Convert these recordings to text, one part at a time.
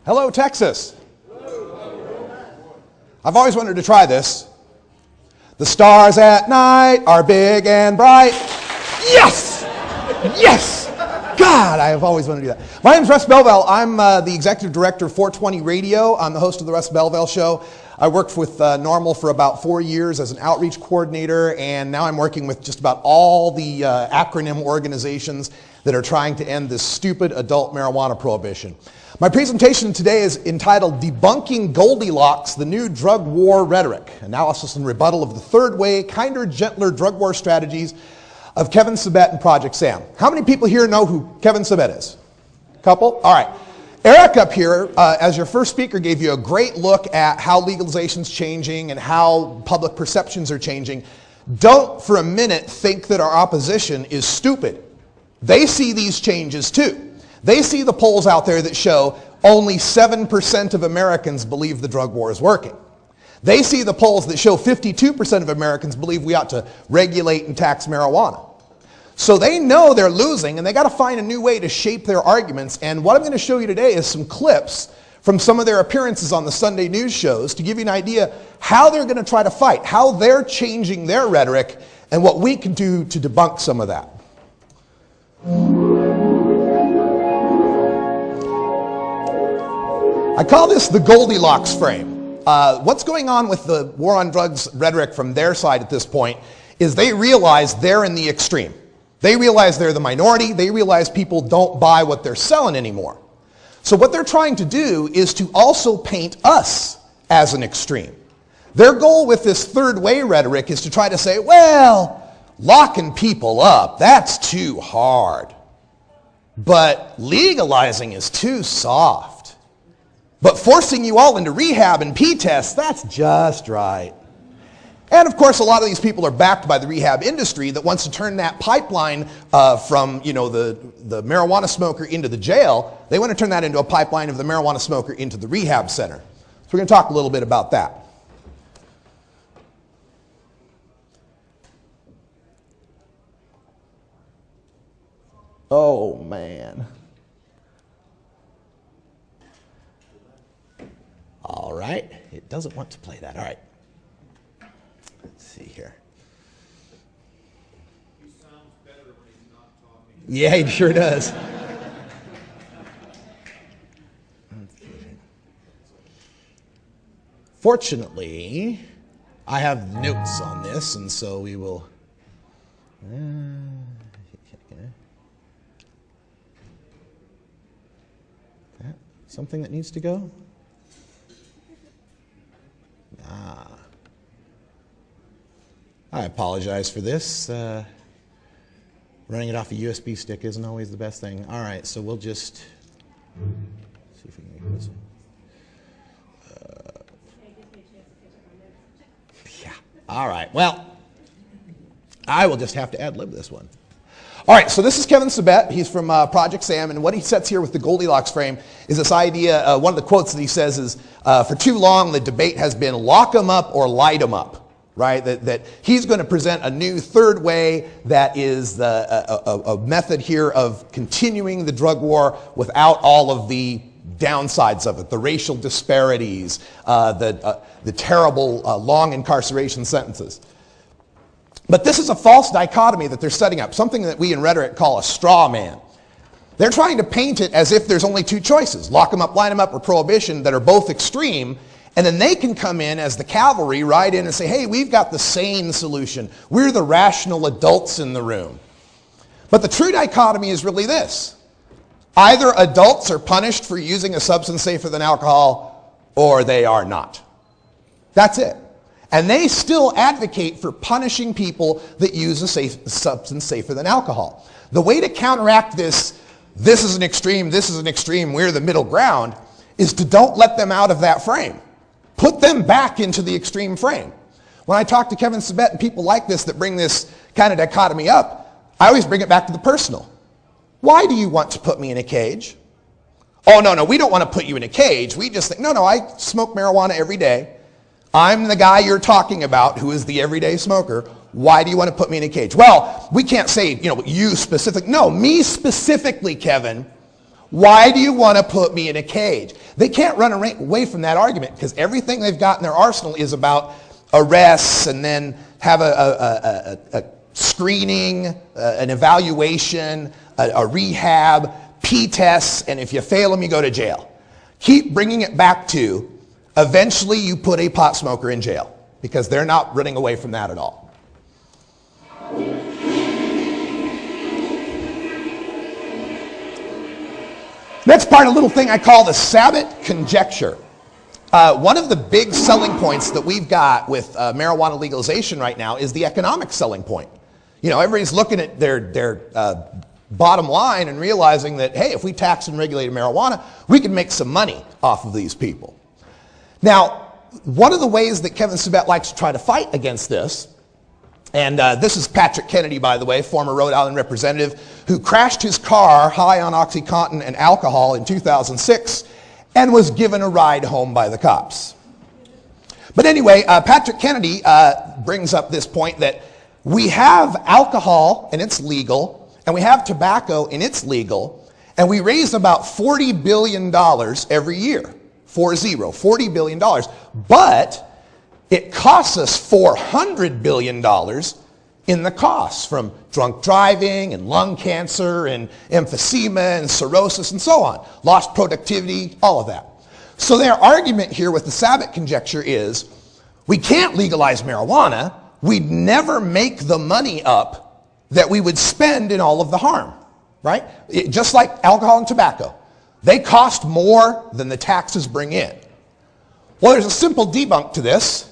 Hello, Texas. I've always wanted to try this. The stars at night are big and bright. Yes! Yes! God, I have always wanted to do that. My name is Russ Belville. I'm the executive director of 420 Radio. I'm the host of the Russ Belville Show. I worked with Normal for about 4 years as an outreach coordinator, and now I'm working with just about all the acronym organizations that are trying to end this stupid adult marijuana prohibition. My presentation today is entitled Debunking Goldilocks, the New Drug War Rhetoric, Analysis and Rebuttal of the Third Way, Kinder, Gentler Drug War Strategies of Kevin Sabet and Project Sam. How many people here know who Kevin Sabet is? Couple? All right. Eric up here, as your first speaker, gave you a great look at how legalization's changing and how public perceptions are changing. Don't for a minute think that our opposition is stupid. They see these changes too. They see the polls out there that show only 7% of Americans believe the drug war is working. They see the polls that show 52% of Americans believe we ought to regulate and tax marijuana. So they know they're losing, and they got to find a new way to shape their arguments. And what I'm going to show you today is some clips from some of their appearances on the Sunday news shows to give you an idea how they're going to try to fight, how they're changing their rhetoric, and what we can do to debunk some of that. I call this the Goldilocks frame. What's going on with the war on drugs rhetoric from their side at this point is they realize they're in the extreme. They realize they're the minority. They realize people don't buy what they're selling anymore. So what they're trying to do is to also paint us as an extreme. Their goal with this third way rhetoric is to try to say, well, locking people up, that's too hard. But legalizing is too soft. But forcing you all into rehab and P-tests, that's just right. And of course, a lot of these people are backed by the rehab industry that wants to turn that pipeline from, the marijuana smoker into the jail. They want to turn that into a pipeline of the marijuana smoker into the rehab center. So we're going to talk a little bit about that. Oh, man. All right, it doesn't want to play that. All right, let's see here. He sounds better when he's not talking. Yeah, he sure does. Fortunately, I have notes on this, and so we will. Something that needs to go? I apologize for this. Running it off a USB stick isn't always the best thing. All right, so we'll just see if we can make this one. Yeah. All right. Well, I will just have to ad-lib this one. All right, so this is Kevin Sabet. He's from Project Sam, and what he sets here with the Goldilocks frame is this idea, one of the quotes that he says is, for too long the debate has been lock 'em up or light 'em up, right? That he's going to present a new third way that is a method here of continuing the drug war without all of the downsides of it, the racial disparities, the terrible long incarceration sentences. But this is a false dichotomy that they're setting up, something that we in rhetoric call a straw man. They're trying to paint it as if there's only two choices, lock them up, line them up, or prohibition, that are both extreme, and then they can come in as the cavalry, ride in and say, hey, we've got the sane solution. We're the rational adults in the room. But the true dichotomy is really this. Either adults are punished for using a substance safer than alcohol, or they are not. That's it. And they still advocate for punishing people that use a substance safer than alcohol. The way to counteract this is an extreme, we're the middle ground, is to don't let them out of that frame. Put them back into the extreme frame. When I talk to Kevin Sabet and people like this that bring this kind of dichotomy up, I always bring it back to the personal. Why do you want to put me in a cage? Oh, no, we don't want to put you in a cage. We just think, no, I smoke marijuana every day. I'm the guy you're talking about who is the everyday smoker. Why do you want to put me in a cage? Well, we can't say, you specific. No, me specifically, Kevin. Why do you want to put me in a cage? They can't run away from that argument because everything they've got in their arsenal is about arrests and then have a screening, an evaluation, a rehab, P-tests, and if you fail them, you go to jail. Keep bringing it back to eventually you put a pot smoker in jail because they're not running away from that at all. Next part, a little thing I call the Sabbat conjecture. One of the big selling points that we've got with marijuana legalization right now is the economic selling point. You know, everybody's looking at their bottom line and realizing that, hey, if we tax and regulate marijuana, we can make some money off of these people. Now, one of the ways that Kevin Sabet likes to try to fight against this, and this is Patrick Kennedy, by the way, former Rhode Island representative, who crashed his car high on OxyContin and alcohol in 2006 and was given a ride home by the cops. But anyway, Patrick Kennedy brings up this point that we have alcohol and it's legal, and we have tobacco and it's legal, and we raise about $40 billion every year. $40 billion. But it costs us $400 billion in the costs from drunk driving and lung cancer and emphysema and cirrhosis and so on. Lost productivity, all of that. So their argument here with the Sabbat conjecture is we can't legalize marijuana. We'd never make the money up that we would spend in all of the harm, right? Just like alcohol and tobacco. They cost more than the taxes bring in. Well, there's a simple debunk to this.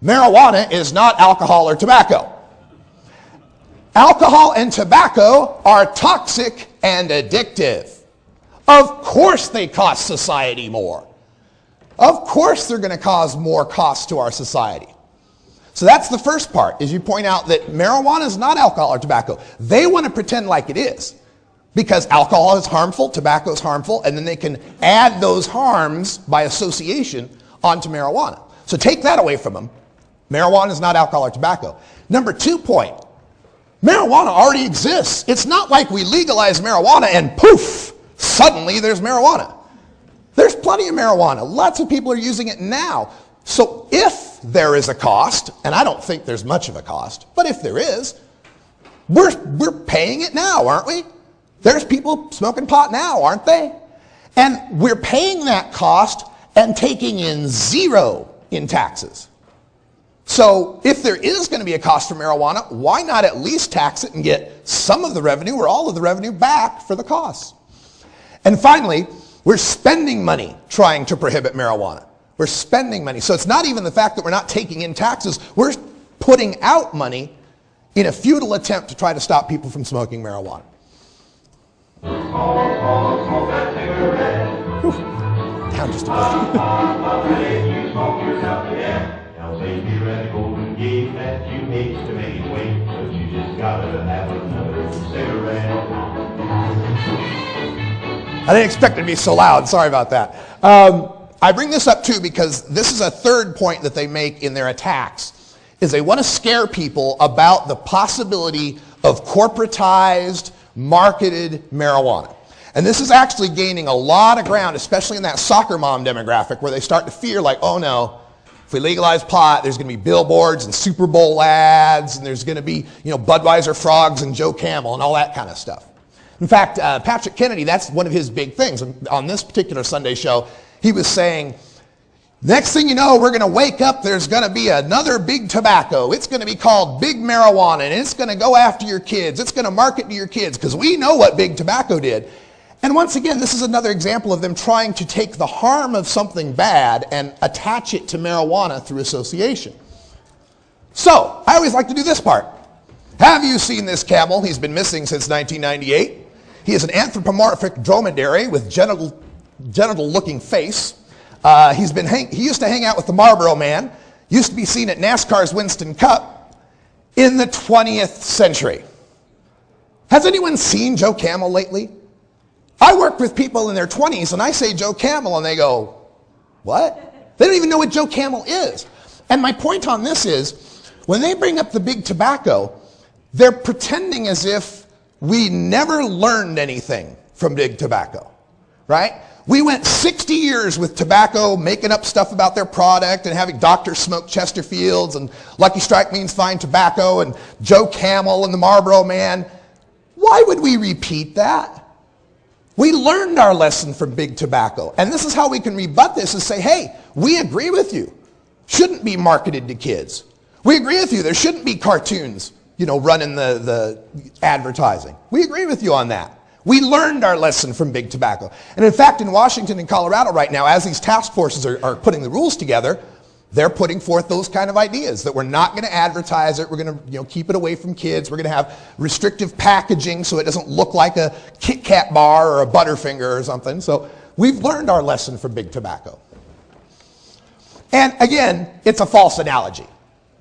Marijuana is not alcohol or tobacco. Alcohol and tobacco are toxic and addictive. Of course they cost society more. Of course they're going to cause more costs to our society. So that's the first part, is you point out that marijuana is not alcohol or tobacco. They want to pretend like it is. Because alcohol is harmful, tobacco is harmful, and then they can add those harms by association onto marijuana. So take that away from them. Marijuana is not alcohol or tobacco. Number 2 point, marijuana already exists. It's not like we legalize marijuana and poof, suddenly there's marijuana. There's plenty of marijuana. Lots of people are using it now. So if there is a cost, and I don't think there's much of a cost, but if there is, we're paying it now, aren't we? There's people smoking pot now, aren't they? And we're paying that cost and taking in zero in taxes. So if there is going to be a cost for marijuana, why not at least tax it and get some of the revenue or all of the revenue back for the costs? And finally, we're spending money trying to prohibit marijuana. We're spending money. So it's not even the fact that we're not taking in taxes. We're putting out money in a futile attempt to try to stop people from smoking marijuana. Down just a bit. I didn't expect it to be so loud. Sorry about that. I bring this up too because this is a third point that they make in their attacks, is they want to scare people about the possibility of corporatized, marketed marijuana. And this is actually gaining a lot of ground, especially in that soccer mom demographic, where they start to fear like, oh no, if we legalize pot, there's going to be billboards and Super Bowl ads, and there's going to be, Budweiser frogs and Joe Camel and all that kind of stuff. In fact, Patrick Kennedy, that's one of his big things. On this particular Sunday show, he was saying, next thing you know, we're going to wake up, there's going to be another big tobacco. It's going to be called big marijuana, and it's going to go after your kids. It's going to market to your kids, because we know what big tobacco did. And once again, this is another example of them trying to take the harm of something bad and attach it to marijuana through association. So, I always like to do this part. Have you seen this camel? He's been missing since 1998. He is an anthropomorphic dromedary with genital-looking face. He used to hang out with the Marlboro Man. Used to be seen at NASCAR's Winston Cup in the 20th century. Has anyone seen Joe Camel lately? I work with people in their 20s and I say Joe Camel and they go, what? They don't even know what Joe Camel is. And my point on this is, when they bring up the big tobacco, they're pretending as if we never learned anything from big tobacco, right? We went 60 years with tobacco making up stuff about their product and having doctors smoke Chesterfields and Lucky Strike means fine tobacco and Joe Camel and the Marlboro Man. Why would we repeat that? We learned our lesson from big tobacco. And this is how we can rebut this and say, hey, we agree with you. Shouldn't be marketed to kids. We agree with you. There shouldn't be cartoons, running the advertising. We agree with you on that. We learned our lesson from big tobacco. And in fact, in Washington and Colorado right now, as these task forces are putting the rules together, they're putting forth those kind of ideas that we're not going to advertise it. We're going to keep it away from kids. We're going to have restrictive packaging so it doesn't look like a Kit Kat bar or a Butterfinger or something. So we've learned our lesson from big tobacco. And again, it's a false analogy.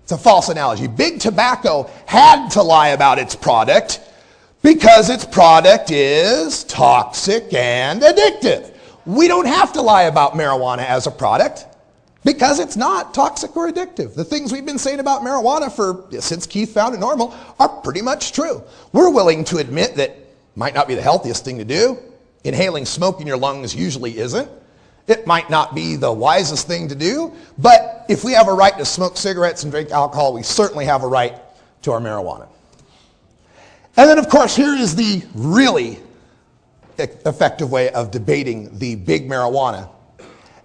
It's a false analogy. Big tobacco had to lie about its product because its product is toxic and addictive. We don't have to lie about marijuana as a product because it's not toxic or addictive. The things we've been saying about marijuana since Keith founded NORML are pretty much true. We're willing to admit that might not be the healthiest thing to do. Inhaling smoke in your lungs usually isn't. It might not be the wisest thing to do, but if we have a right to smoke cigarettes and drink alcohol, we certainly have a right to our marijuana. And then, of course, here is the really effective way of debating the big marijuana,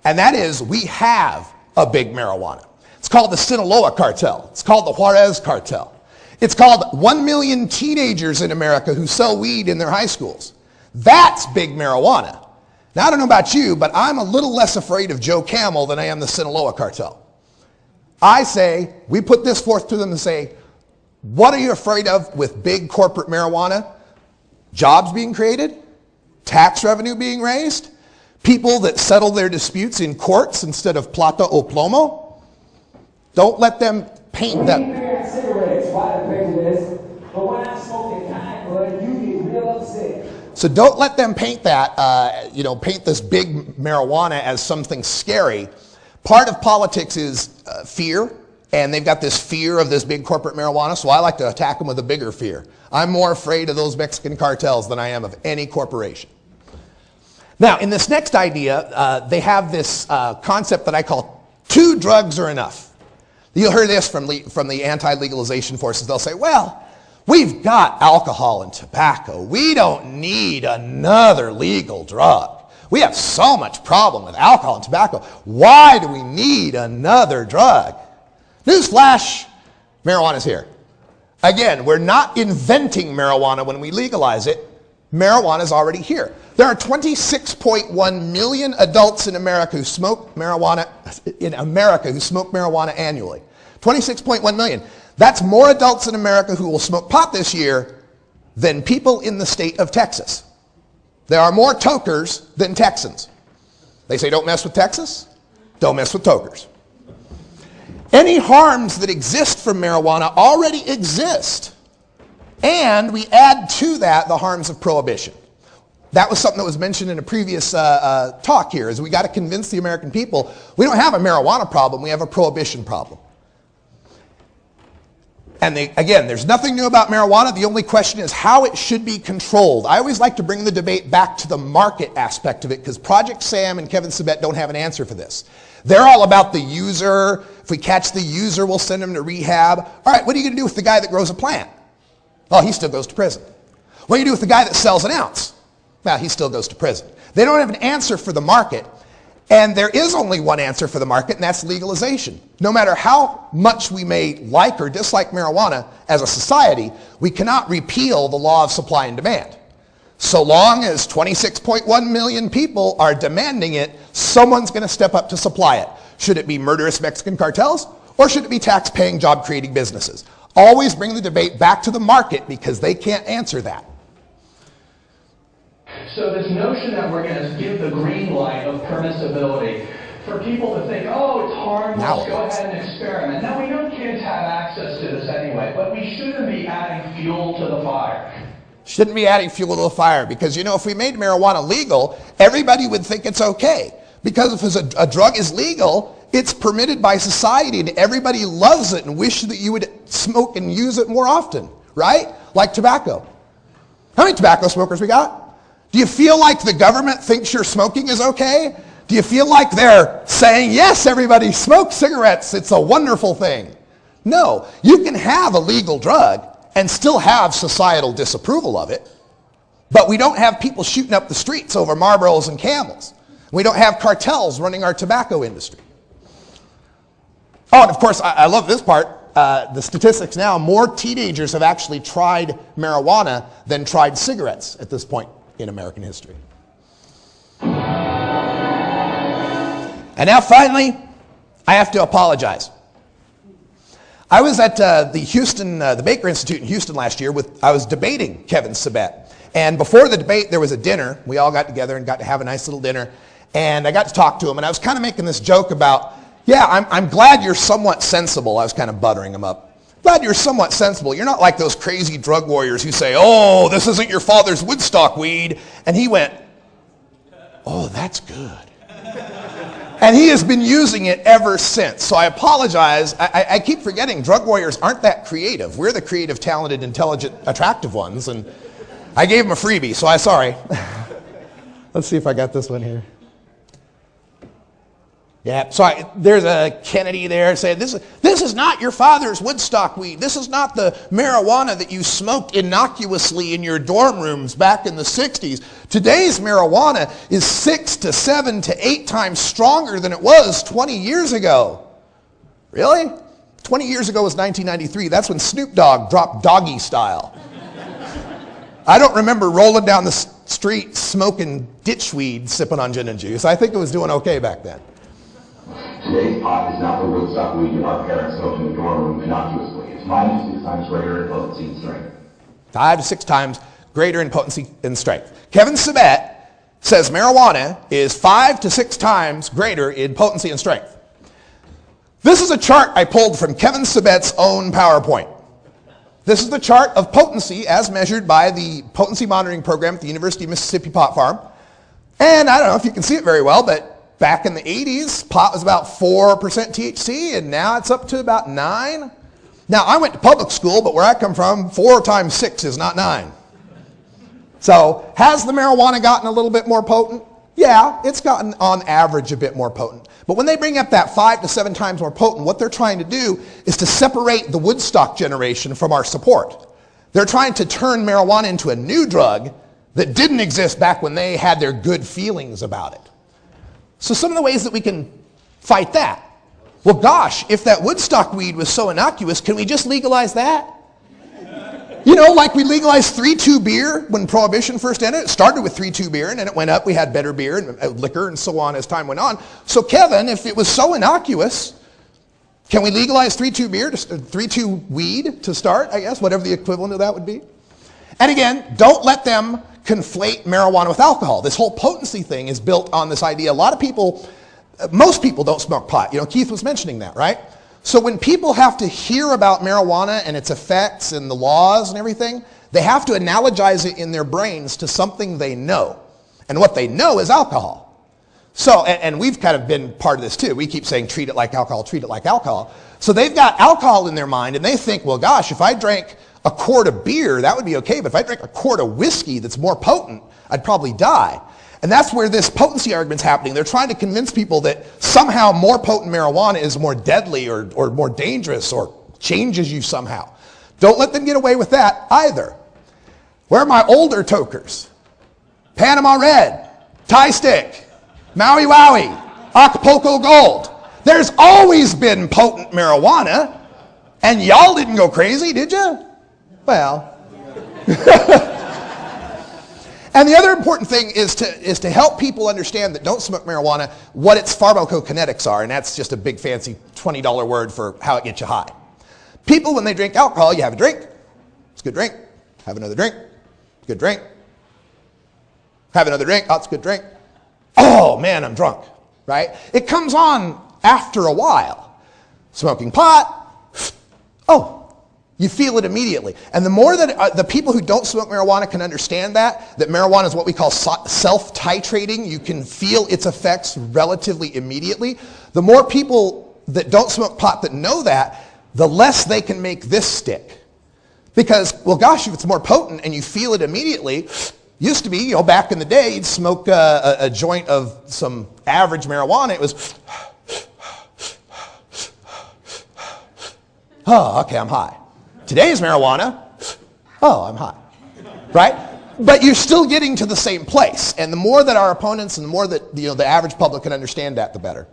and that is we have a big marijuana. It's called the Sinaloa cartel. It's called the Juarez cartel. It's called 1 million teenagers in America who sell weed in their high schools. That's big marijuana. Now, I don't know about you, but I'm a little less afraid of Joe Camel than I am the Sinaloa cartel. I say, we put this forth to them and say, what are you afraid of with big corporate marijuana? Jobs being created? Tax revenue being raised? People that settle their disputes in courts instead of plata o plomo? Don't let them paint that. Cigarettes, why the prejudice? But when I smoke the kind bud, you get real upset. So don't let them paint that, paint this big marijuana as something scary. Part of politics is fear, and they've got this fear of this big corporate marijuana, so I like to attack them with a bigger fear. I'm more afraid of those Mexican cartels than I am of any corporation. Now, in this next idea, they have this concept that I call 2 drugs are enough. You'll hear this from the anti-legalization forces. They'll say, well, we've got alcohol and tobacco. We don't need another legal drug. We have so much problem with alcohol and tobacco. Why do we need another drug? Newsflash, marijuana's here. Again, we're not inventing marijuana when we legalize it. Marijuana's already here. There are 26.1 million adults in America who smoke marijuana annually. 26.1 million. That's more adults in America who will smoke pot this year than people in the state of Texas. There are more tokers than Texans. They say don't mess with Texas, don't mess with tokers. Any harms that exist from marijuana already exist. And we add to that the harms of prohibition. That was something that was mentioned in a previous talk here, is we got to convince the American people we don't have a marijuana problem, we have a prohibition problem. And again, there's nothing new about marijuana. The only question is how it should be controlled. I always like to bring the debate back to the market aspect of it because Project Sam and Kevin Sabet don't have an answer for this. They're all about the user. If we catch the user, we'll send him to rehab. All right, what are you going to do with the guy that grows a plant? Well, he still goes to prison. What do you do with the guy that sells an ounce? Well, he still goes to prison. They don't have an answer for the market. And there is only one answer for the market, and that's legalization. No matter how much we may like or dislike marijuana as a society, we cannot repeal the law of supply and demand. So long as 26.1 million people are demanding it, someone's going to step up to supply it. Should it be murderous Mexican cartels, or should it be tax-paying, job-creating businesses? Always bring the debate back to the market because they can't answer that. So this notion that we're going to give the green light of permissibility for people to think, oh, it's harmless, go ahead and experiment. Now, we know kids have access to this anyway, but we shouldn't be adding fuel to the fire. Shouldn't be adding fuel to the fire because, if we made marijuana legal, everybody would think it's okay. Because if a drug is legal, it's permitted by society and everybody loves it and wish that you would smoke and use it more often, right? Like tobacco. How many tobacco smokers we got? Do you feel like the government thinks your smoking is okay? Do you feel like they're saying, yes, everybody smoke cigarettes, it's a wonderful thing? No, you can have a legal drug and still have societal disapproval of it, but we don't have people shooting up the streets over Marlboros and Camels. We don't have cartels running our tobacco industry. Oh, and of course, I love this part. The statistics now, more teenagers have actually tried marijuana than tried cigarettes at this point in American history. And now finally, I have to apologize. I was at the Baker Institute in Houston last year. I was debating Kevin Sabet. And before the debate, there was a dinner. We all got together and got to have a nice little dinner. And I got to talk to him. And I was kind of making this joke about, yeah, I'm glad you're somewhat sensible. I was kind of buttering him up. Glad you're somewhat sensible. You're not like those crazy drug warriors who say, oh, this isn't your father's Woodstock weed. And he went, oh, that's good. And he has been using it ever since. So I apologize. I keep forgetting drug warriors aren't that creative. We're the creative, talented, intelligent, attractive ones. And I gave him a freebie, so I'm sorry. Let's see if I got this one here. Yeah, so there's a Kennedy there saying, this is not your father's Woodstock weed. This is not the marijuana that you smoked innocuously in your dorm rooms back in the 60s. Today's marijuana is 6 to 7 to 8 times stronger than it was 20 years ago. Really? 20 years ago was 1993. That's when Snoop Dogg dropped Doggy Style. I don't remember rolling down the street smoking ditchweed, sipping on gin and juice. I think it was doing okay back then. Today's pot is not the Woodstock weed our parents smoked in the dorm room innocuously. It's 5 to 6 times greater in potency and strength. 5 to 6 times greater in potency and strength. Kevin Sabet says marijuana is 5 to 6 times greater in potency and strength. This is a chart I pulled from Kevin Sabet's own PowerPoint. This is the chart of potency as measured by the potency monitoring program at the University of Mississippi Pot Farm. And I don't know if you can see it very well, but back in the 80s, pot was about 4% THC, and now it's up to about 9. Now, I went to public school, but where I come from, 4 times 6 is not 9. So, has the marijuana gotten a little bit more potent? Yeah, it's gotten on average a bit more potent. But when they bring up that 5 to 7 times more potent, what they're trying to do is to separate the Woodstock generation from our support. They're trying to turn marijuana into a new drug that didn't exist back when they had their good feelings about it. So some of the ways that we can fight that. Well, gosh, if that Woodstock weed was so innocuous, can we just legalize that? You know, like we legalized 3-2 beer when Prohibition first ended. It started with 3-2 beer, and then it went up. We had better beer and liquor and so on as time went on. So, Kevin, if it was so innocuous, can we legalize 3-2 beer, 3-2 weed to start, I guess, whatever the equivalent of that would be? And again, don't let them conflate marijuana with alcohol. This whole potency thing is built on this idea. A lot of people, most people don't smoke pot. You know, Keith was mentioning that, right? So when people have to hear about marijuana and its effects and the laws and everything, they have to analogize it in their brains to something they know. And what they know is alcohol. So, and we've kind of been part of this too. We keep saying treat it like alcohol, treat it like alcohol. So they've got alcohol in their mind and they think, well, gosh, if I drank a quart of beer, that would be okay. But if I drank a quart of whiskey that's more potent, I'd probably die. And that's where this potency argument's happening. They're trying to convince people that somehow more potent marijuana is more deadly or more dangerous or changes you somehow. Don't let them get away with that either. Where are my older tokers? Panama Red, Thai Stick, Maui Wowie, Acapulco Gold. There's always been potent marijuana, and y'all didn't go crazy, did you? Well. And the other important thing is to help people understand that don't smoke marijuana, what its pharmacokinetics are, and that's just a big fancy $20 word for how it gets you high. People, when they drink alcohol, you have a drink, it's a good drink, have another drink, it's a good drink, have another drink, oh, it's a good drink, oh man, I'm drunk, right? It comes on after a while. Smoking pot, oh, you feel it immediately. And the more that the people who don't smoke marijuana can understand that marijuana is what we call self-titrating, you can feel its effects relatively immediately, the more people that don't smoke pot that know that, the less they can make this stick. Because, well gosh, if it's more potent and you feel it immediately, Used to be, you know, back in the day, you'd smoke a joint of some average marijuana. It was, oh, okay, I'm high. Today's marijuana, oh, I'm high, right? But you're still getting to the same place. And the more that our opponents and the more that, you know, the average public can understand that, the better.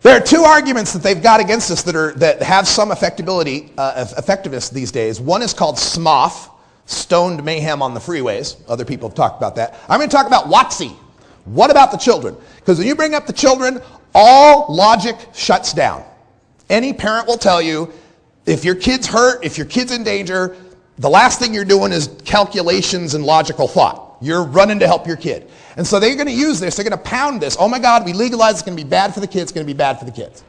There are two arguments that they've got against us that have some effectiveness these days. One is called SMOF, stoned mayhem on the freeways. Other people have talked about that. I'm going to talk about WOTC. What about the children? Because when you bring up the children, all logic shuts down. Any parent will tell you, if your kid's hurt, if your kid's in danger, the last thing you're doing is calculations and logical thought. You're running to help your kid. And so they're going to use this. They're going to pound this. Oh my God, we legalize. It's going to be bad for the kids. It's going to be bad for the kids.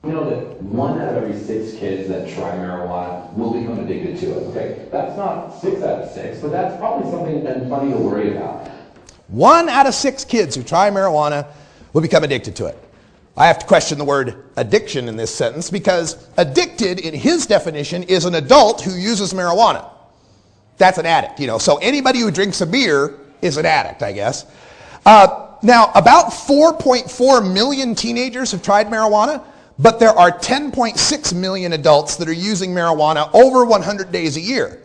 You know that 1 out of every 6 kids that try marijuana will become addicted to it. Okay, that's not 6 out of 6, but that's probably something funny to worry about. 1 out of 6 kids who try marijuana will become addicted to it. I have to question the word addiction in this sentence because addicted, in his definition, is an adult who uses marijuana. That's an addict, you know. So anybody who drinks a beer is an addict, I guess. Now, about 4.4 million teenagers have tried marijuana, but there are 10.6 million adults that are using marijuana over 100 days a year.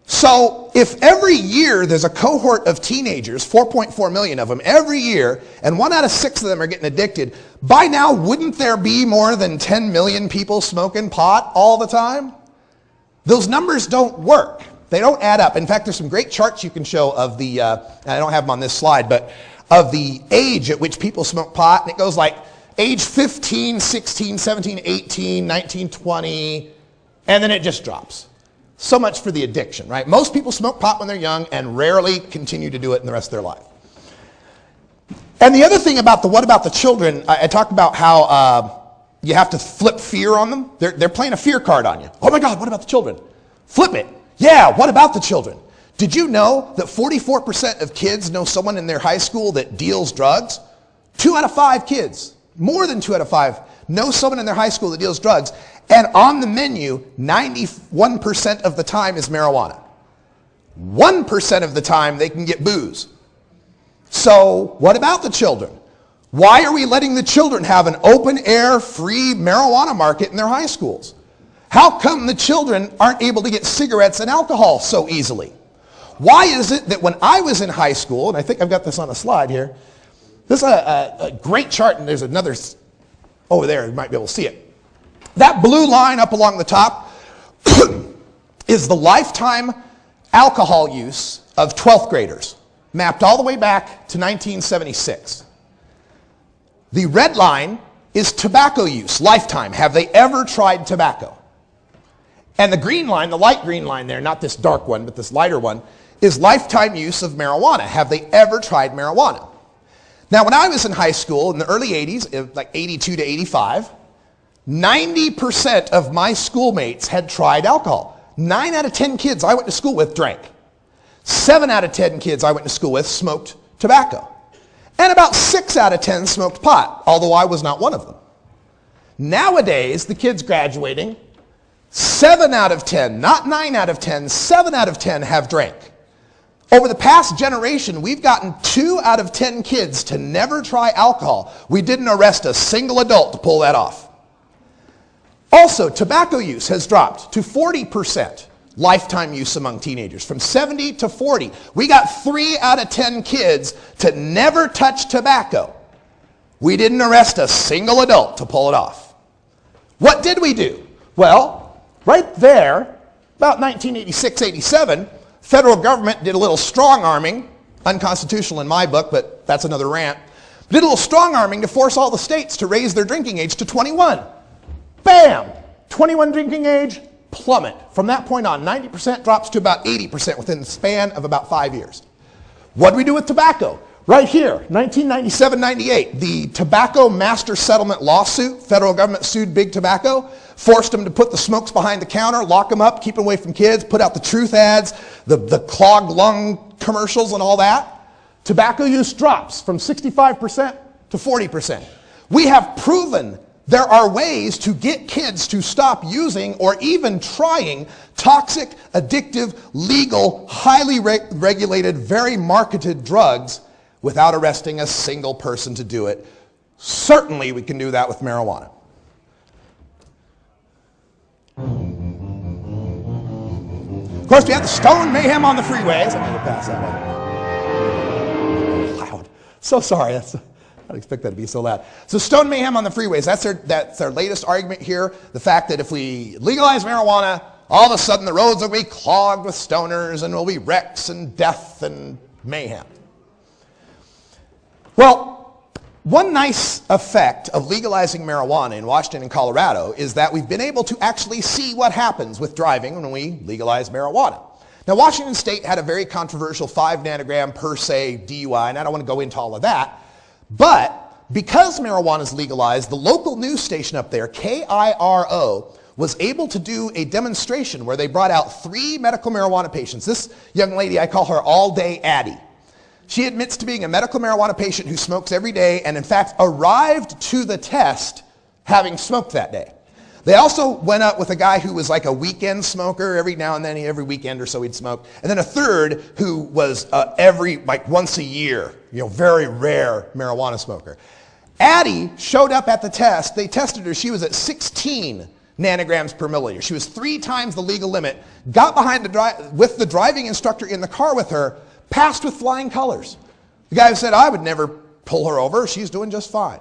So if every year there's a cohort of teenagers, 4.4 million of them every year, and 1 out of 6 of them are getting addicted, by now wouldn't there be more than 10 million people smoking pot all the time? Those numbers don't work. They don't add up. In fact, there's some great charts you can show of the, I don't have them on this slide, but of the age at which people smoke pot. And it goes like age 15, 16, 17, 18, 19, 20, and then it just drops. So much for the addiction, right? Most people smoke pot when they're young and rarely continue to do it in the rest of their life. And the other thing about the what about the children, I talked about how you have to flip fear on them. They're playing a fear card on you. Oh my God, what about the children? Flip it. Yeah, what about the children? Did you know that 44% of kids know someone in their high school that deals drugs? 2 out of 5 kids, more than 2 out of 5, know someone in their high school that deals drugs. And on the menu, 91% of the time is marijuana. 1% of the time they can get booze. So what about the children? Why are we letting the children have an open-air, free marijuana market in their high schools? How come the children aren't able to get cigarettes and alcohol so easily? Why is it that when I was in high school, and I think I've got this on a slide here, this is a great chart, and there's another over there, you might be able to see it. That blue line up along the top is the lifetime alcohol use of 12th graders, mapped all the way back to 1976. The red line is tobacco use, lifetime. Have they ever tried tobacco? And the green line, the light green line there, not this dark one, but this lighter one, is lifetime use of marijuana. Have they ever tried marijuana? Now, when I was in high school in the early 80s, like 82 to 85, 90% of my schoolmates had tried alcohol. 9 out of 10 kids I went to school with drank. 7 out of 10 kids I went to school with smoked tobacco. And about 6 out of 10 smoked pot, although I was not one of them. Nowadays, the kids graduating, 7 out of 10, not 9 out of 10, 7 out of 10 have drank. Over the past generation, we've gotten 2 out of 10 kids to never try alcohol. We didn't arrest a single adult to pull that off. Also, tobacco use has dropped to 40% lifetime use among teenagers, from 70 to 40. We got 3 out of 10 kids to never touch tobacco. We didn't arrest a single adult to pull it off. What did we do? Well, right there, about 1986-87, federal government did a little strong arming, unconstitutional in my book, but that's another rant, did a little strong arming to force all the states to raise their drinking age to 21. Bam! 21 drinking age, plummet. From that point on, 90% drops to about 80% within the span of about 5 years. What do we do with tobacco? Right here, 1997-98, the Tobacco Master Settlement lawsuit, federal government sued Big Tobacco, forced them to put the smokes behind the counter, lock them up, keep them away from kids, put out the truth ads, the clogged lung commercials and all that. Tobacco use drops from 65% to 40%. We have proven There are ways to get kids to stop using or even trying toxic, addictive, legal, highly regulated, very marketed drugs without arresting a single person to do it. Certainly we can do that with marijuana. Of course, we have the stone mayhem on the freeways. I'm going to pass that one. Loud. So sorry. I didn't expect that to be so loud. So stone mayhem on the freeways. That's their latest argument here. The fact that if we legalize marijuana, all of a sudden the roads will be clogged with stoners and will be wrecks and death and mayhem. Well, one nice effect of legalizing marijuana in Washington and Colorado is that we've been able to actually see what happens with driving when we legalize marijuana. Now, Washington State had a very controversial 5 nanogram per se DUI, and I don't want to go into all of that. But because marijuana is legalized, the local news station up there, KIRO, was able to do a demonstration where they brought out 3 medical marijuana patients. This young lady, I call her All Day Addie. She admits to being a medical marijuana patient who smokes every day and in fact arrived to the test having smoked that day. They also went up with a guy who was like a weekend smoker. Every now and then, every weekend or so he'd smoke. And then a third who was once a year, very rare marijuana smoker. Addie showed up at the test. They tested her. She was at 16 nanograms per milliliter. She was 3 times the legal limit. Got behind with the driving instructor in the car with her. Passed with flying colors. The guy said, I would never pull her over. She's doing just fine.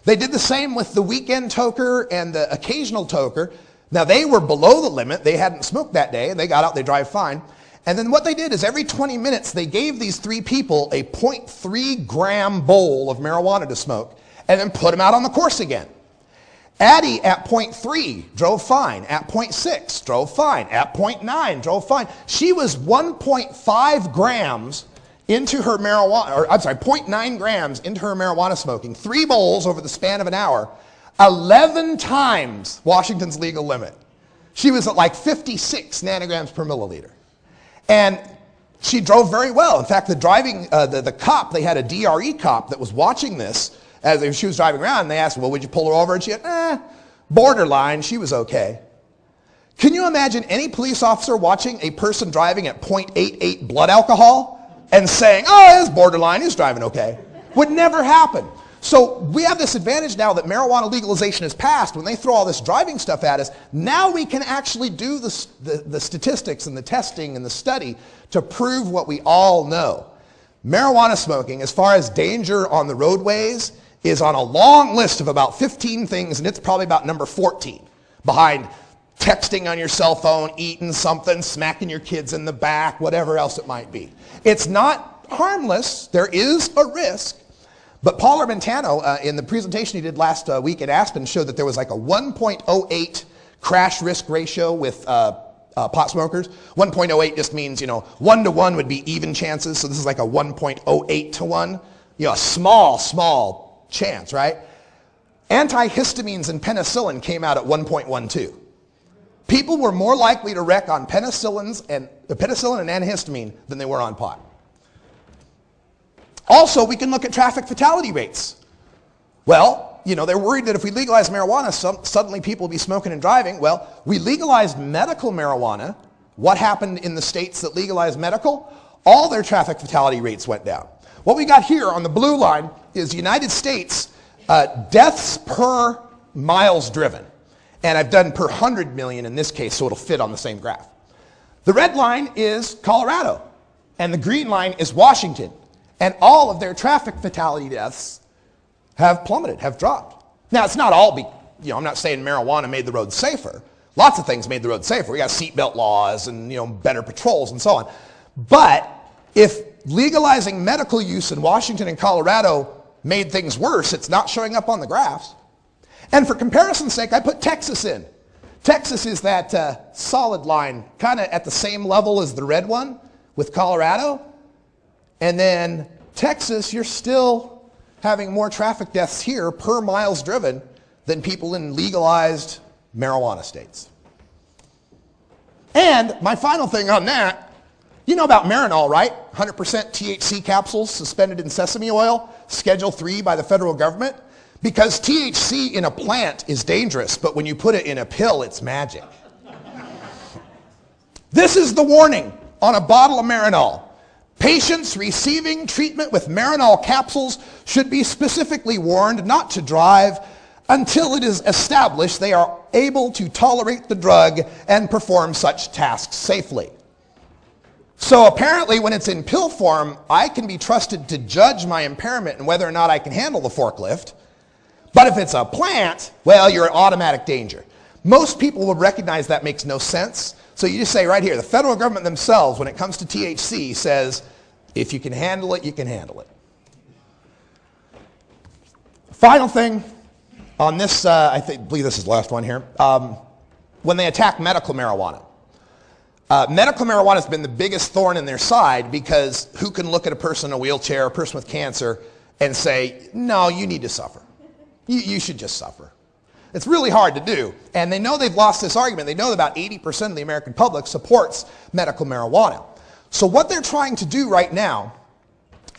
They did the same with the weekend toker and the occasional toker. Now, they were below the limit. They hadn't smoked that day, and they got out. They drive fine. And then what they did is every 20 minutes, they gave these 3 people a 0.3 gram bowl of marijuana to smoke and then put them out on the course again. Addie at 0.3 drove fine. At 0.6 drove fine. At 0.9 drove fine. She was 1.5 grams into her marijuana, or I'm sorry, 0.9 grams into her marijuana smoking. 3 bowls over the span of an hour. 11 times Washington's legal limit. She was at like 56 nanograms per milliliter. And she drove very well. In fact, the cop, they had a DRE cop that was watching this as she was driving around, and they asked, well, would you pull her over? And she said, borderline, she was okay. Can you imagine any police officer watching a person driving at 0.88 blood alcohol and saying, oh, it's borderline, he's driving okay? Would never happen. So we have this advantage now that marijuana legalization is passed. When they throw all this driving stuff at us, now we can actually do the statistics and the testing and the study to prove what we all know. Marijuana smoking, as far as danger on the roadways, is on a long list of about 15 things, and it's probably about number 14, behind texting on your cell phone, eating something, smacking your kids in the back, whatever else it might be. It's not harmless. There is a risk. But Paul Armentano, in the presentation he did last week at Aspen, showed that there was like a 1.08 crash risk ratio with pot smokers. 1.08 just means, 1 to 1 would be even chances. So this is like a 1.08 to 1. A small chance, right? Antihistamines and penicillin came out at 1.12. People were more likely to wreck on penicillin and antihistamine than they were on pot. Also, we can look at traffic fatality rates. Well, they're worried that if we legalize marijuana, suddenly people will be smoking and driving. Well, we legalized medical marijuana. What happened in the states that legalized medical? All their traffic fatality rates went down. What we got here on the blue line is United States deaths per miles driven. And I've done per 100 million in this case, so it'll fit on the same graph. The red line is Colorado, and the green line is Washington. And all of their traffic fatality deaths have plummeted, have dropped. Now, it's not all, I'm not saying marijuana made the road safer. Lots of things made the road safer. We got seatbelt laws and, better patrols and so on. But if legalizing medical use in Washington and Colorado made things worse, it's not showing up on the graphs. And for comparison's sake, I put Texas in. Texas is that solid line, kind of at the same level as the red one with Colorado. And then Texas, you're still having more traffic deaths here per miles driven than people in legalized marijuana states. And my final thing on that, you know about Marinol, right? 100% THC capsules suspended in sesame oil, Schedule 3 by the federal government. Because THC in a plant is dangerous, but when you put it in a pill, it's magic. This is the warning on a bottle of Marinol. Patients receiving treatment with Marinol capsules should be specifically warned not to drive until it is established they are able to tolerate the drug and perform such tasks safely. So apparently when it's in pill form, I can be trusted to judge my impairment and whether or not I can handle the forklift. But if it's a plant, well, you're in automatic danger. Most people will recognize that makes no sense. So you just say right here, the federal government themselves, when it comes to THC, says, if you can handle it, you can handle it. Final thing on this, believe this is the last one here, when they attack medical marijuana. Medical marijuana has been the biggest thorn in their side because who can look at a person in a wheelchair, a person with cancer, and say, no, you need to suffer. You should just suffer. It's really hard to do. And they know they've lost this argument. They know that about 80% of the American public supports medical marijuana. So what they're trying to do right now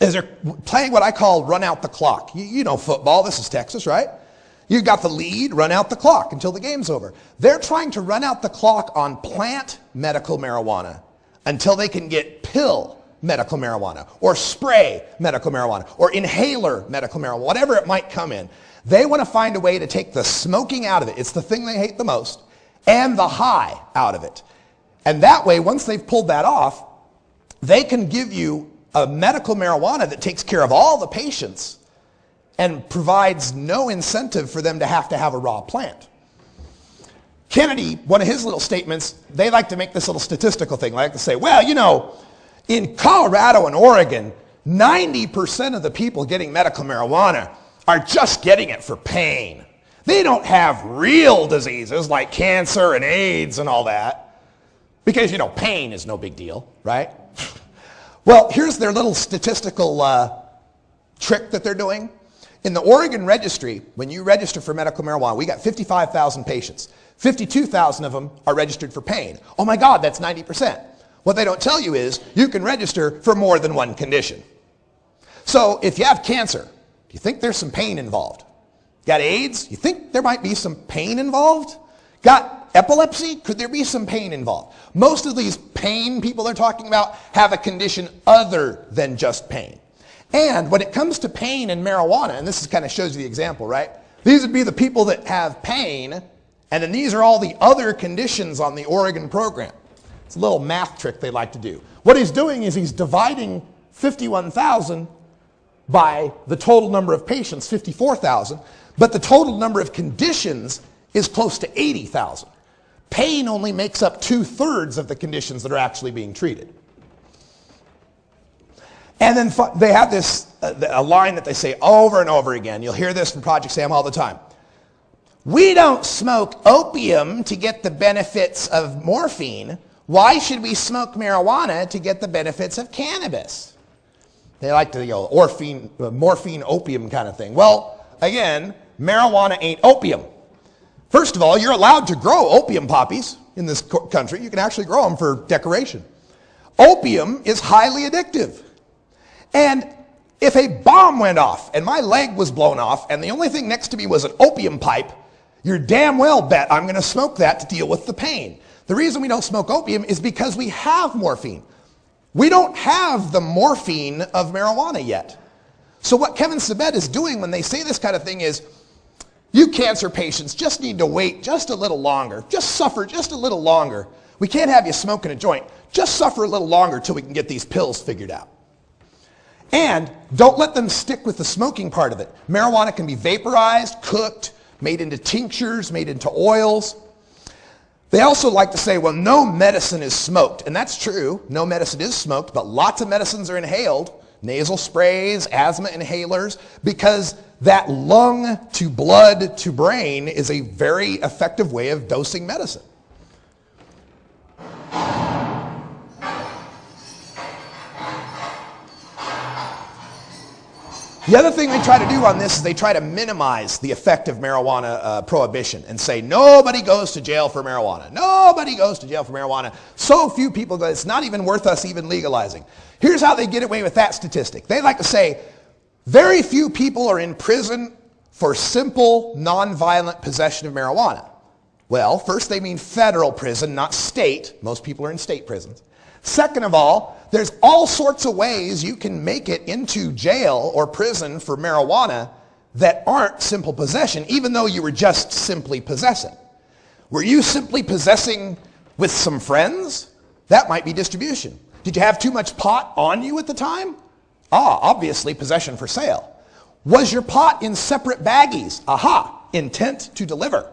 is they're playing what I call run out the clock. You know football. This is Texas, right? You got the lead, run out the clock until the game's over. They're trying to run out the clock on plant medical marijuana until they can get pill medical marijuana or spray medical marijuana or inhaler medical marijuana, whatever it might come in. They want to find a way to take the smoking out of it. It's the thing they hate the most, and the high out of it. And that way, once they've pulled that off, they can give you a medical marijuana that takes care of all the patients and provides no incentive for them to have a raw plant. Kennedy, one of his little statements, they like to make this little statistical thing. They like to say, well, you know, in Colorado and Oregon, 90% of the people getting medical marijuana are just getting it for pain. They don't have real diseases like cancer and AIDS and all that. Because, you know, pain is no big deal, right? Well, here's their little statistical trick that they're doing. In the Oregon registry, when you register for medical marijuana, we got 55,000 patients. 52,000 of them are registered for pain. Oh my God, that's 90%. What they don't tell you is you can register for more than one condition. So if you have cancer, you think there's some pain involved? Got AIDS? You think there might be some pain involved? Got epilepsy? Could there be some pain involved? Most of these pain people they're talking about have a condition other than just pain. And when it comes to pain and marijuana, and this kind of shows you the example, right? These would be the people that have pain, and then these are all the other conditions on the Oregon program. It's a little math trick they like to do. What he's doing is he's dividing 51,000 by the total number of patients, 54,000, but the total number of conditions is close to 80,000. Pain only makes up 2/3 of the conditions that are actually being treated. And then they have this, a line that they say over and over again. You'll hear this from Project Sam all the time. We don't smoke opium to get the benefits of morphine. Why should we smoke marijuana to get the benefits of cannabis? They like to go morphine, opium kind of thing. Well, again, marijuana ain't opium. First of all, you're allowed to grow opium poppies in this country. You can actually grow them for decoration. Opium is highly addictive. And if a bomb went off and my leg was blown off and the only thing next to me was an opium pipe, you're damn well bet I'm going to smoke that to deal with the pain. The reason we don't smoke opium is because we have morphine. We don't have the morphine of marijuana yet. So what Kevin Sabet is doing when they say this kind of thing is, you cancer patients just need to wait just a little longer. Just suffer just a little longer. We can't have you smoking a joint. Just suffer a little longer till we can get these pills figured out. And don't let them stick with the smoking part of it. Marijuana can be vaporized, cooked, made into tinctures, made into oils. They also like to say, well, no medicine is smoked. And that's true. No medicine is smoked, but lots of medicines are inhaled. Nasal sprays, asthma inhalers, because that lung to blood to brain is a very effective way of dosing medicine. The other thing they try to do on this is they try to minimize the effect of marijuana prohibition and say nobody goes to jail for marijuana. Nobody goes to jail for marijuana. So few people go, it's not even worth us even legalizing. Here's how they get away with that statistic. They like to say very few people are in prison for simple, nonviolent possession of marijuana? Well, first they mean federal prison, not state. Most people are in state prisons. Second of all, there's all sorts of ways you can make it into jail or prison for marijuana that aren't simple possession, even though you were just simply possessing. Were you simply possessing with some friends? That might be distribution. Did you have too much pot on you at the time? Obviously possession for sale. Was your pot in separate baggies? Aha, intent to deliver.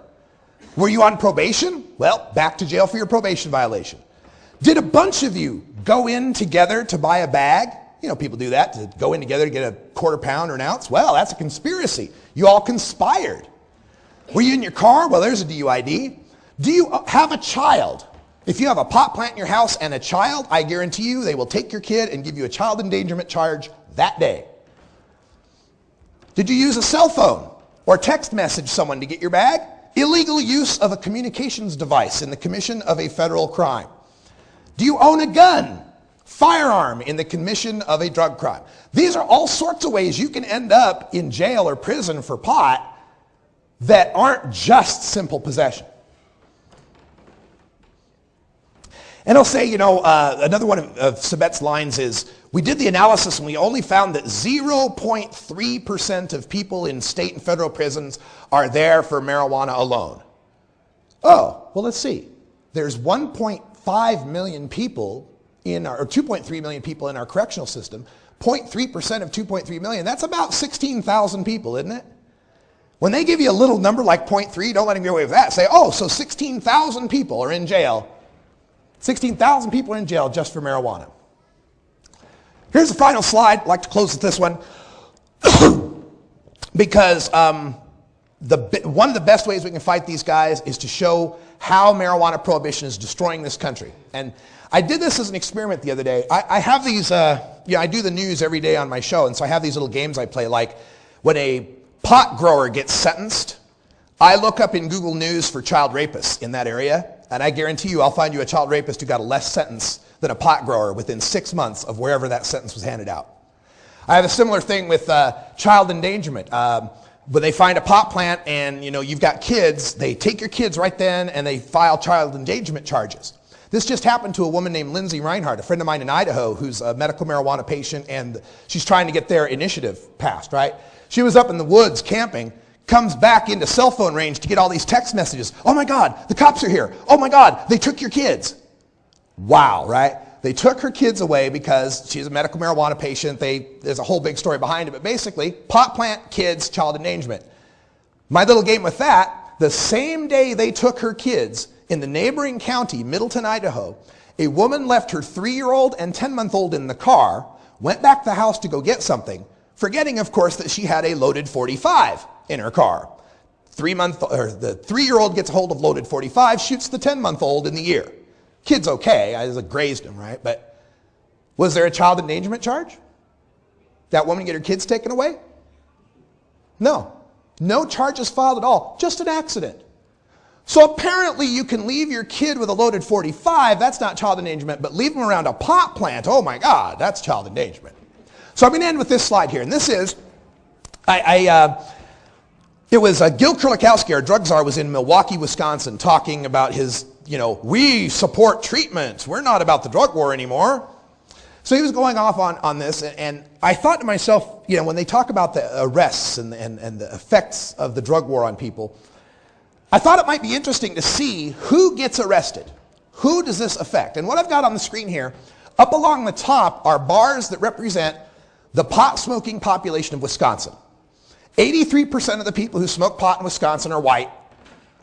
Were you on probation? Well, back to jail for your probation violation. Did a bunch of you go in together to buy a bag? You know, people do that, to go in together to get a quarter pound or an ounce. Well, that's a conspiracy. You all conspired. Were you in your car? Well, there's a DUID. Do you have a child? If you have a pot plant in your house and a child, I guarantee you they will take your kid and give you a child endangerment charge that day. Did you use a cell phone or text message someone to get your bag? Illegal use of a communications device in the commission of a federal crime. Do you own a gun, firearm in the commission of a drug crime? These are all sorts of ways you can end up in jail or prison for pot that aren't just simple possession. And I'll say, another one of Sabet's lines is, we did the analysis and we only found that 0.3% of people in state and federal prisons are there for marijuana alone. Oh, well, let's see. There's 1.5 million people or 2.3 million people in our correctional system. 0.3% of 2.3 million, that's about 16,000 people, isn't it? When they give you a little number like 0.3, don't let them get away with that. Say, so 16,000 people are in jail. 16,000 people are in jail just for marijuana. Here's the final slide. I'd like to close with this one. Because one of the best ways we can fight these guys is to show how marijuana prohibition is destroying this country. And I did this as an experiment the other day. I have these, I do the news every day on my show, and so I have these little games I play, like when a pot grower gets sentenced, I look up in Google News for child rapists in that area, and I guarantee you I'll find you a child rapist who got a less sentence than a pot grower within 6 months of wherever that sentence was handed out. I have a similar thing with child endangerment. When they find a pot plant and you've got kids, they take your kids right then and they file child endangerment charges. This just happened to a woman named Lindsay Reinhardt, a friend of mine in Idaho, who's a medical marijuana patient, and she's trying to get their initiative passed, right? She was up in the woods camping, comes back into cell phone range to get all these text messages. Oh my God, the cops are here. Oh my God, they took your kids. Wow, right? They took her kids away because she's a medical marijuana patient. There's a whole big story behind it, but basically, pot plant, kids, child endangerment. My little game with that, the same day they took her kids in the neighboring county, Middleton, Idaho, a woman left her 3-year-old and 10-month-old in the car, went back to the house to go get something, forgetting, of course, that she had a loaded .45 in her car. The 3-year-old gets a hold of loaded .45, shoots the 10-month-old in the ear. Kid's okay, I grazed him, right? But was there a child endangerment charge? That woman get her kids taken away? No. No charges filed at all. Just an accident. So apparently you can leave your kid with a loaded .45, that's not child endangerment, but leave them around a pot plant, oh my God, that's child endangerment. So I'm going to end with this slide here, and this is, it was Gil Kurlikowski, our drug czar, was in Milwaukee, Wisconsin, talking about his, we support treatment. We're not about the drug war anymore. So he was going off on this, and I thought to myself, when they talk about the arrests and the effects of the drug war on people, I thought it might be interesting to see who gets arrested. Who does this affect? And what I've got on the screen here, up along the top are bars that represent the pot-smoking population of Wisconsin. 83% of the people who smoke pot in Wisconsin are white.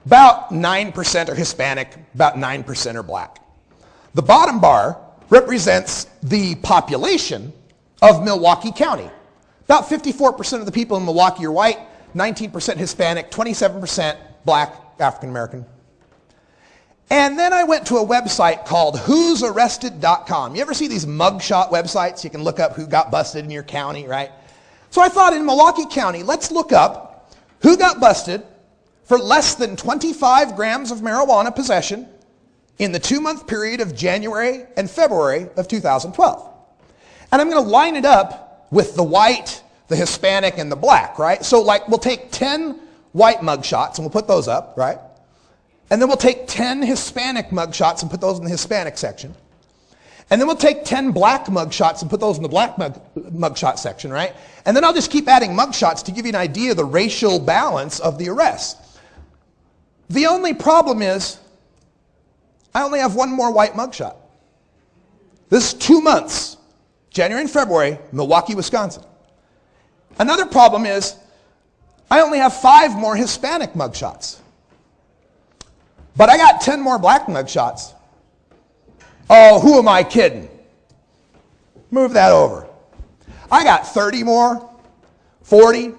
About 9% are Hispanic. About 9% are black. The bottom bar represents the population of Milwaukee County. About 54% of the people in Milwaukee are white, 19% Hispanic, 27% black, African American. And then I went to a website called who'sarrested.com. You ever see these mugshot websites? You can look up who got busted in your county, right? So I thought in Milwaukee County, let's look up who got busted for less than 25 grams of marijuana possession in the 2-month period of January and February of 2012. And I'm going to line it up with the white the Hispanic and the black, right? So like we'll take 10 white mugshots and we'll put those up, right? And then we'll take 10 Hispanic mugshots and put those in the Hispanic section. And then we'll take 10 black mugshots and put those in the black mugshot section, right? And then I'll just keep adding mugshots to give you an idea of the racial balance of the arrests. The only problem is I only have one more white mugshot. This is 2 months, January and February, Milwaukee, Wisconsin. Another problem is I only have 5 more Hispanic mugshots. But I got 10 more black mugshots. Oh, who am I kidding? Move that over. I got 30 more, 40,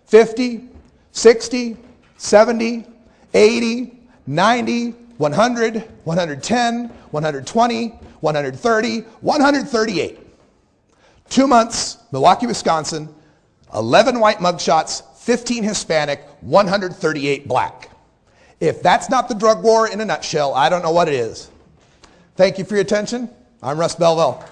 50, 60, 70, 80, 90, 100, 110, 120, 130, 138. 2 months, Milwaukee, Wisconsin, 11 white mugshots, 15 Hispanic, 138 black. If that's not the drug war in a nutshell, I don't know what it is. Thank you for your attention. I'm Russ Belville.